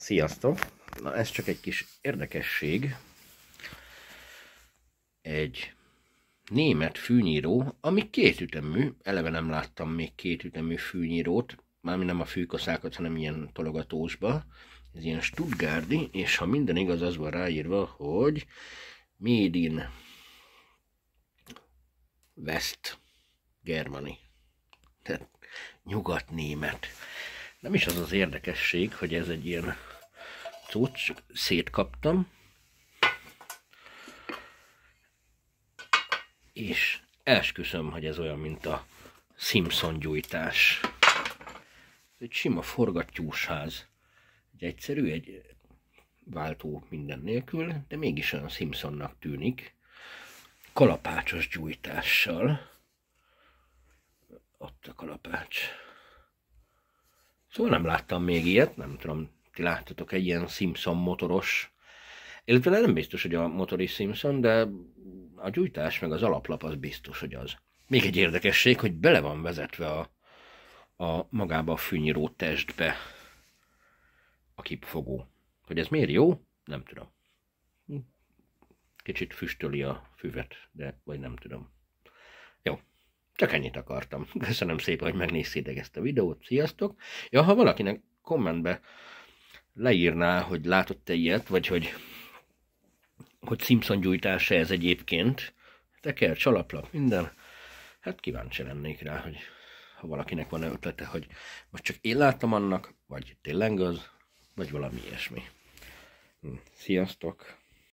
Sziasztok! Na, ez csak egy kis érdekesség. Egy német fűnyíró, ami kétütemű. Eleve nem láttam még kétütemű fűnyírót, mármint nem a fűkaszákat, hanem ilyen tologatósba. Ez ilyen stuttgarti, és ha minden igaz, az van ráírva, hogy Made in West Germany. Tehát nyugat-német. Nem is az az érdekesség, hogy ez egy ilyen cucc, szétkaptam, és esküszöm, hogy ez olyan, mint a Simpson gyújtás. Egy sima forgattyúsház. Egy egyszerű, egy váltó minden nélkül, de mégis olyan Simpsonnak tűnik. Kalapácsos gyújtással. Ott a kalapács. Szóval nem láttam még ilyet, nem tudom, ti láttatok egy ilyen Simpson motoros, illetve nem biztos, hogy a motor is Simpson, de a gyújtás meg az alaplap az biztos, hogy az. Még egy érdekesség, hogy bele van vezetve a magába a fűnyíró testbe a kipfogó. Hogy ez miért jó? Nem tudom. Kicsit füstöli a füvet, de vagy nem tudom. Jó. Csak ennyit akartam. Köszönöm szépen, hogy megnéztétek ezt a videót. Sziasztok! Ja, ha valakinek kommentbe leírná, hogy látott-e ilyet, vagy hogy Simpson gyújtása ez egyébként, teker, csalaplap, minden, hát kíváncsi lennék rá, hogy ha valakinek van ötlete, hogy most csak én láttam annak, vagy tényleg az, vagy valami ilyesmi. Sziasztok!